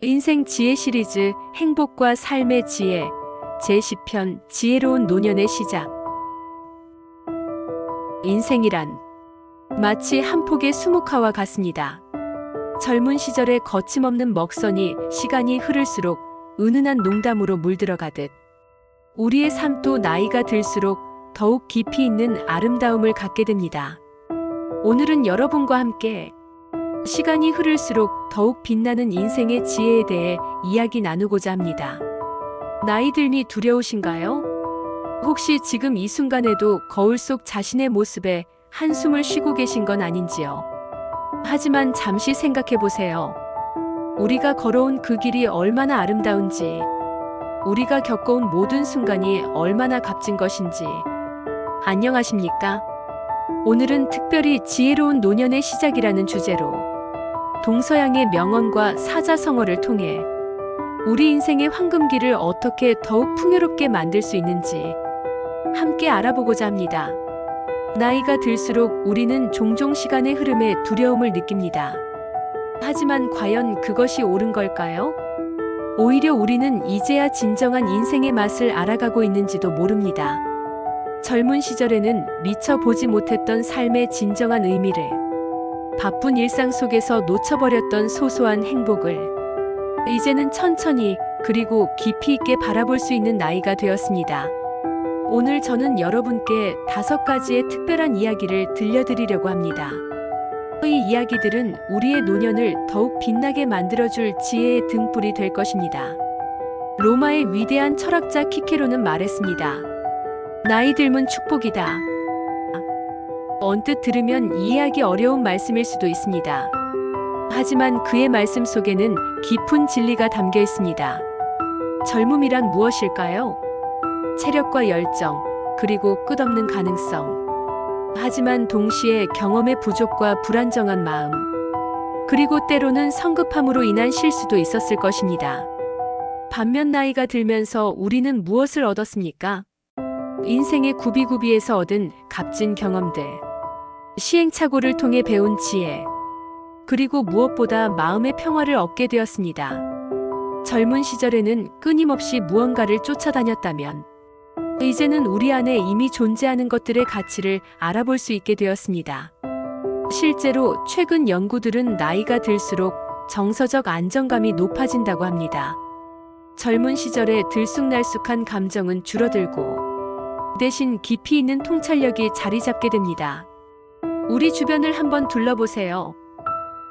인생 지혜 시리즈 행복과 삶의 지혜 제10편 지혜로운 노년의 시작. 인생이란 마치 한 폭의 수묵화와 같습니다. 젊은 시절의 거침없는 먹선이 시간이 흐를수록 은은한 농담으로 물들어가듯 우리의 삶도 나이가 들수록 더욱 깊이 있는 아름다움을 갖게 됩니다. 오늘은 여러분과 함께 시간이 흐를수록 더욱 빛나는 인생의 지혜에 대해 이야기 나누고자 합니다. 나이 들미 두려우신가요? 혹시 지금 이 순간에도 거울 속 자신의 모습에 한숨을 쉬고 계신 건 아닌지요? 하지만 잠시 생각해 보세요. 우리가 걸어온 그 길이 얼마나 아름다운지, 우리가 겪어온 모든 순간이 얼마나 값진 것인지. 안녕하십니까? 오늘은 특별히 지혜로운 노년의 시작이라는 주제로 동서양의 명언과 사자성어를 통해 우리 인생의 황금기를 어떻게 더욱 풍요롭게 만들 수 있는지 함께 알아보고자 합니다. 나이가 들수록 우리는 종종 시간의 흐름에 두려움을 느낍니다. 하지만 과연 그것이 옳은 걸까요? 오히려 우리는 이제야 진정한 인생의 맛을 알아가고 있는지도 모릅니다. 젊은 시절에는 미처 보지 못했던 삶의 진정한 의미를, 바쁜 일상 속에서 놓쳐버렸던 소소한 행복을 이제는 천천히 그리고 깊이 있게 바라볼 수 있는 나이가 되었습니다. 오늘 저는 여러분께 5가지의 특별한 이야기를 들려드리려고 합니다. 이 이야기들은 우리의 노년을 더욱 빛나게 만들어줄 지혜의 등불이 될 것입니다. 로마의 위대한 철학자 키케로는 말했습니다. 나이 들면 축복이다. 언뜻 들으면 이해하기 어려운 말씀일 수도 있습니다. 하지만 그의 말씀 속에는 깊은 진리가 담겨 있습니다. 젊음이란 무엇일까요? 체력과 열정, 그리고 끝없는 가능성. 하지만 동시에 경험의 부족과 불안정한 마음, 그리고 때로는 성급함으로 인한 실수도 있었을 것입니다. 반면 나이가 들면서 우리는 무엇을 얻었습니까? 인생의 구비구비에서 얻은 값진 경험들, 시행착오를 통해 배운 지혜, 그리고 무엇보다 마음의 평화를 얻게 되었습니다. 젊은 시절에는 끊임없이 무언가를 쫓아다녔다면 이제는 우리 안에 이미 존재하는 것들의 가치를 알아볼 수 있게 되었습니다. 실제로 최근 연구들은 나이가 들수록 정서적 안정감이 높아진다고 합니다. 젊은 시절의 들쑥날쑥한 감정은 줄어들고 대신 깊이 있는 통찰력이 자리 잡게 됩니다. 우리 주변을 한번 둘러보세요.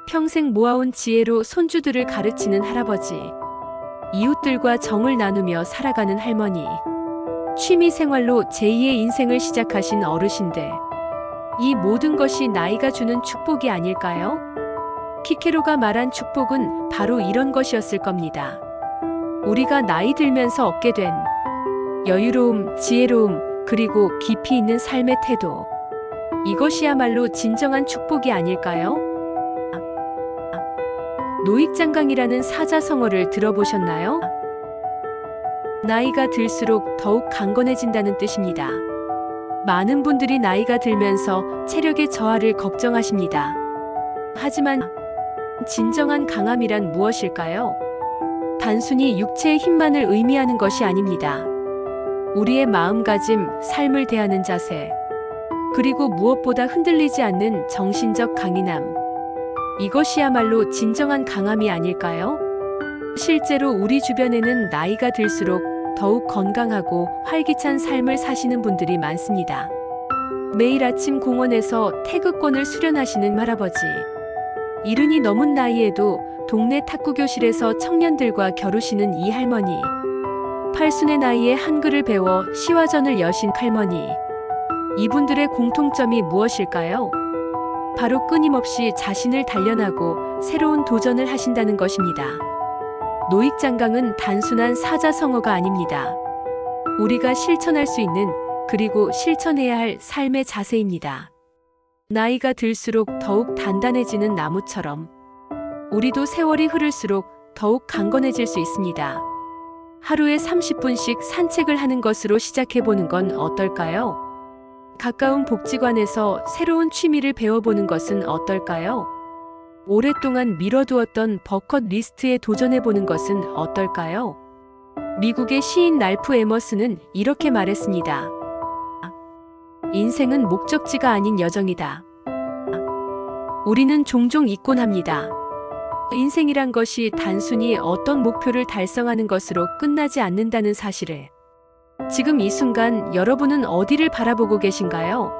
평생 모아온 지혜로 손주들을 가르치는 할아버지, 이웃들과 정을 나누며 살아가는 할머니, 취미 생활로 제2의 인생을 시작하신 어르신들. 이 모든 것이 나이가 주는 축복이 아닐까요? 키케로가 말한 축복은 바로 이런 것이었을 겁니다. 우리가 나이 들면서 얻게 된 여유로움, 지혜로움, 그리고 깊이 있는 삶의 태도. 이것이야말로 진정한 축복이 아닐까요? 노익장강이라는 사자성어를 들어보셨나요? 나이가 들수록 더욱 강건해진다는 뜻입니다. 많은 분들이 나이가 들면서 체력의 저하를 걱정하십니다. 하지만 진정한 강함이란 무엇일까요? 단순히 육체의 힘만을 의미하는 것이 아닙니다. 우리의 마음가짐, 삶을 대하는 자세, 그리고 무엇보다 흔들리지 않는 정신적 강인함. 이것이야말로 진정한 강함이 아닐까요? 실제로 우리 주변에는 나이가 들수록 더욱 건강하고 활기찬 삶을 사시는 분들이 많습니다. 매일 아침 공원에서 태극권을 수련하시는 할아버지, 이른이 넘은 나이에도 동네 탁구교실에서 청년들과 겨루시는 이 할머니, 팔순의 나이에 한글을 배워 시화전을 여신 할머니. 이분들의 공통점이 무엇일까요? 바로 끊임없이 자신을 단련하고 새로운 도전을 하신다는 것입니다. 노익장강은 단순한 사자성어가 아닙니다. 우리가 실천할 수 있는, 그리고 실천해야 할 삶의 자세입니다. 나이가 들수록 더욱 단단해지는 나무처럼 우리도 세월이 흐를수록 더욱 강건해질 수 있습니다. 하루에 30분씩 산책을 하는 것으로 시작해보는 건 어떨까요? 가까운 복지관에서 새로운 취미를 배워보는 것은 어떨까요? 오랫동안 미뤄두었던 버킷리스트에 도전해보는 것은 어떨까요? 미국의 시인 랄프 에머슨은 이렇게 말했습니다. 인생은 목적지가 아닌 여정이다. 우리는 종종 잊곤 합니다. 인생이란 것이 단순히 어떤 목표를 달성하는 것으로 끝나지 않는다는 사실을. 지금 이 순간 여러분은 어디를 바라보고 계신가요?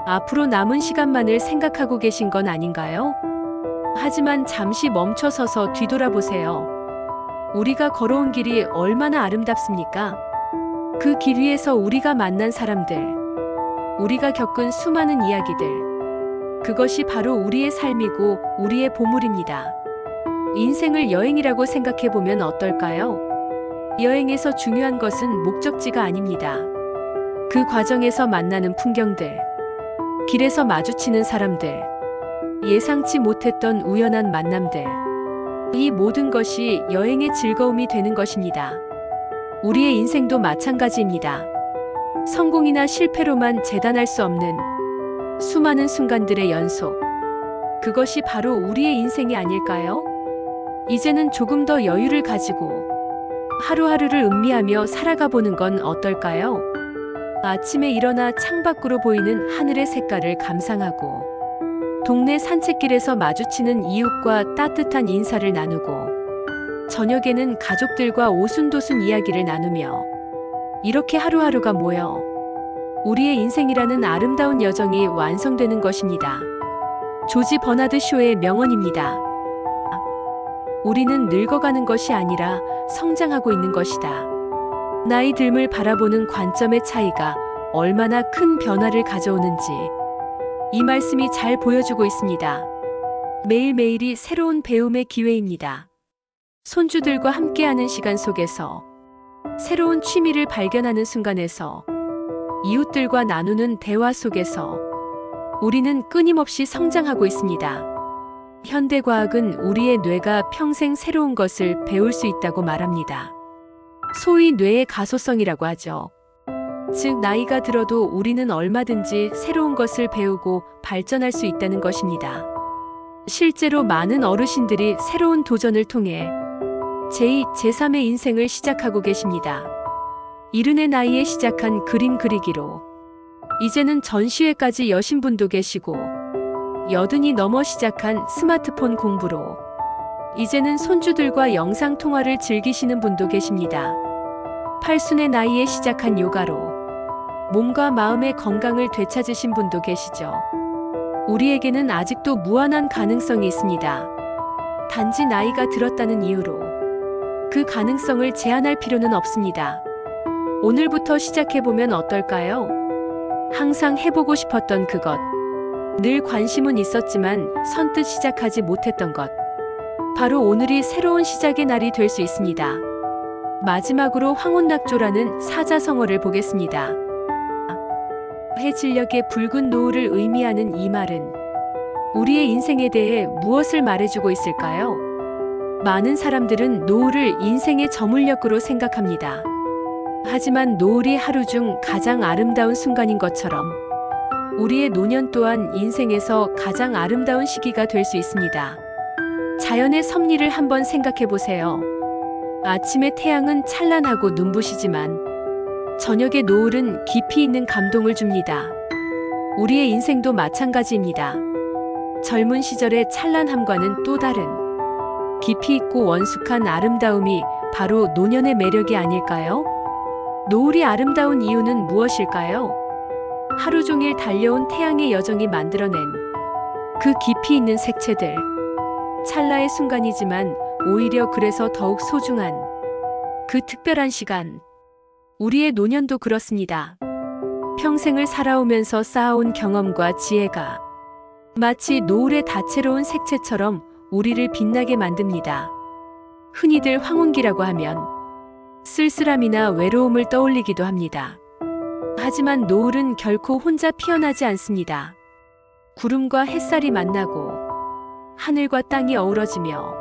앞으로 남은 시간만을 생각하고 계신 건 아닌가요? 하지만 잠시 멈춰서서 뒤돌아보세요. 우리가 걸어온 길이 얼마나 아름답습니까? 그 길 위에서 우리가 만난 사람들, 우리가 겪은 수많은 이야기들, 그것이 바로 우리의 삶이고 우리의 보물입니다. 인생을 여행이라고 생각해보면 어떨까요? 여행에서 중요한 것은 목적지가 아닙니다. 그 과정에서 만나는 풍경들, 길에서 마주치는 사람들, 예상치 못했던 우연한 만남들, 이 모든 것이 여행의 즐거움이 되는 것입니다. 우리의 인생도 마찬가지입니다. 성공이나 실패로만 재단할 수 없는 수많은 순간들의 연속, 그것이 바로 우리의 인생이 아닐까요? 이제는 조금 더 여유를 가지고 하루하루를 음미하며 살아가 보는 건 어떨까요? 아침에 일어나 창밖으로 보이는 하늘의 색깔을 감상하고, 동네 산책길에서 마주치는 이웃과 따뜻한 인사를 나누고, 저녁에는 가족들과 오순도순 이야기를 나누며, 이렇게 하루하루가 모여 우리의 인생이라는 아름다운 여정이 완성되는 것입니다. 조지 버나드 쇼의 명언입니다. 우리는 늙어가는 것이 아니라 성장하고 있는 것이다. 나이 듦을 바라보는 관점의 차이가 얼마나 큰 변화를 가져오는지 이 말씀이 잘 보여주고 있습니다. 매일매일이 새로운 배움의 기회입니다. 손주들과 함께하는 시간 속에서, 새로운 취미를 발견하는 순간에서, 이웃들과 나누는 대화 속에서 우리는 끊임없이 성장하고 있습니다. 현대과학은 우리의 뇌가 평생 새로운 것을 배울 수 있다고 말합니다. 소위 뇌의 가소성이라고 하죠. 즉, 나이가 들어도 우리는 얼마든지 새로운 것을 배우고 발전할 수 있다는 것입니다. 실제로 많은 어르신들이 새로운 도전을 통해 제2, 제3의 인생을 시작하고 계십니다. 이른의 나이에 시작한 그림 그리기로 이제는 전시회까지 여신 분도 계시고, 80이 넘어 시작한 스마트폰 공부로 이제는 손주들과 영상 통화를 즐기시는 분도 계십니다. 80의 나이에 시작한 요가로 몸과 마음의 건강을 되찾으신 분도 계시죠. 우리에게는 아직도 무한한 가능성이 있습니다. 단지 나이가 들었다는 이유로 그 가능성을 제한할 필요는 없습니다. 오늘부터 시작해보면 어떨까요? 항상 해보고 싶었던 그것, 늘 관심은 있었지만 선뜻 시작하지 못했던 것, 바로 오늘이 새로운 시작의 날이 될 수 있습니다. 마지막으로 황혼낙조라는 사자성어를 보겠습니다. 해질녘의 붉은 노을을 의미하는 이 말은 우리의 인생에 대해 무엇을 말해주고 있을까요? 많은 사람들은 노을을 인생의 저물녘으로 생각합니다. 하지만 노을이 하루 중 가장 아름다운 순간인 것처럼 우리의 노년 또한 인생에서 가장 아름다운 시기가 될 수 있습니다. 자연의 섭리를 한번 생각해 보세요. 아침에 태양은 찬란하고 눈부시지만 저녁의 노을은 깊이 있는 감동을 줍니다. 우리의 인생도 마찬가지입니다. 젊은 시절의 찬란함과는 또 다른 깊이 있고 원숙한 아름다움이 바로 노년의 매력이 아닐까요? 노을이 아름다운 이유는 무엇일까요? 하루 종일 달려온 태양의 여정이 만들어낸 그 깊이 있는 색채들, 찰나의 순간이지만 오히려 그래서 더욱 소중한 그 특별한 시간. 우리의 노년도 그렇습니다. 평생을 살아오면서 쌓아온 경험과 지혜가 마치 노을의 다채로운 색채처럼 우리를 빛나게 만듭니다. 흔히들 황혼기라고 하면 쓸쓸함이나 외로움을 떠올리기도 합니다. 하지만 노을은 결코 혼자 피어나지 않습니다. 구름과 햇살이 만나고 하늘과 땅이 어우러지며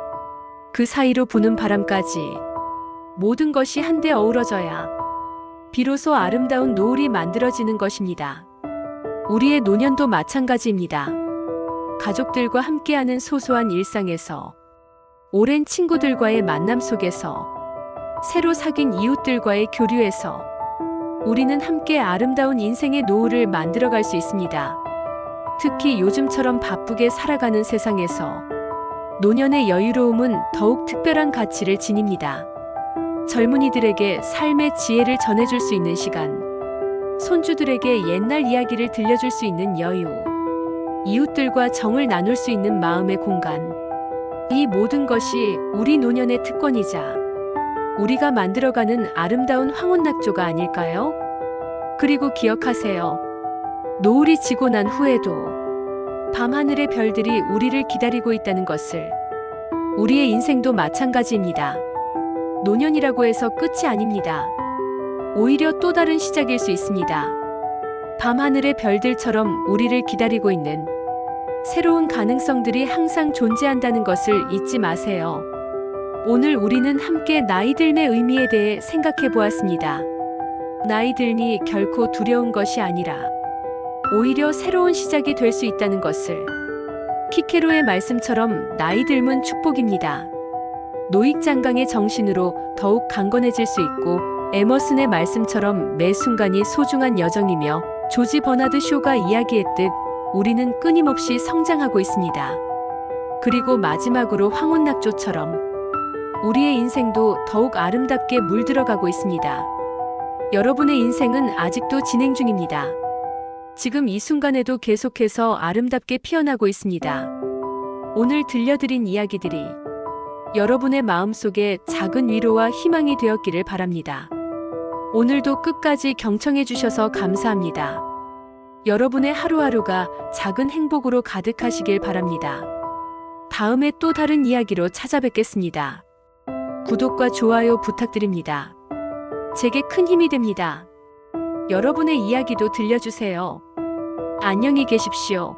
그 사이로 부는 바람까지 모든 것이 한데 어우러져야 비로소 아름다운 노을이 만들어지는 것입니다. 우리의 노년도 마찬가지입니다. 가족들과 함께하는 소소한 일상에서, 오랜 친구들과의 만남 속에서, 새로 사귄 이웃들과의 교류에서 우리는 함께 아름다운 인생의 노후를 만들어갈 수 있습니다. 특히 요즘처럼 바쁘게 살아가는 세상에서 노년의 여유로움은 더욱 특별한 가치를 지닙니다. 젊은이들에게 삶의 지혜를 전해줄 수 있는 시간, 손주들에게 옛날 이야기를 들려줄 수 있는 여유, 이웃들과 정을 나눌 수 있는 마음의 공간. 이 모든 것이 우리 노년의 특권이자 우리가 만들어가는 아름다운 황혼낙조가 아닐까요? 그리고 기억하세요. 노을이 지고 난 후에도 밤하늘의 별들이 우리를 기다리고 있다는 것을. 우리의 인생도 마찬가지입니다. 노년이라고 해서 끝이 아닙니다. 오히려 또 다른 시작일 수 있습니다. 밤하늘의 별들처럼 우리를 기다리고 있는 새로운 가능성들이 항상 존재한다는 것을 잊지 마세요. 오늘 우리는 함께 나이 들의 의미에 대해 생각해 보았습니다. 나이 들니 결코 두려운 것이 아니라 오히려 새로운 시작이 될 수 있다는 것을. 키케로의 말씀처럼 나이 들면 축복입니다. 노익장강의 정신으로 더욱 강건해질 수 있고, 에머슨의 말씀처럼 매 순간이 소중한 여정이며, 조지 버나드 쇼가 이야기했듯 우리는 끊임없이 성장하고 있습니다. 그리고 마지막으로 황혼낙조처럼 우리의 인생도 더욱 아름답게 물들어가고 있습니다. 여러분의 인생은 아직도 진행 중입니다. 지금 이 순간에도 계속해서 아름답게 피어나고 있습니다. 오늘 들려드린 이야기들이 여러분의 마음속에 작은 위로와 희망이 되었기를 바랍니다. 오늘도 끝까지 경청해 주셔서 감사합니다. 여러분의 하루하루가 작은 행복으로 가득하시길 바랍니다. 다음에 또 다른 이야기로 찾아뵙겠습니다. 구독과 좋아요 부탁드립니다. 제게 큰 힘이 됩니다. 여러분의 이야기도 들려주세요. 안녕히 계십시오.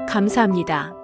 감사합니다.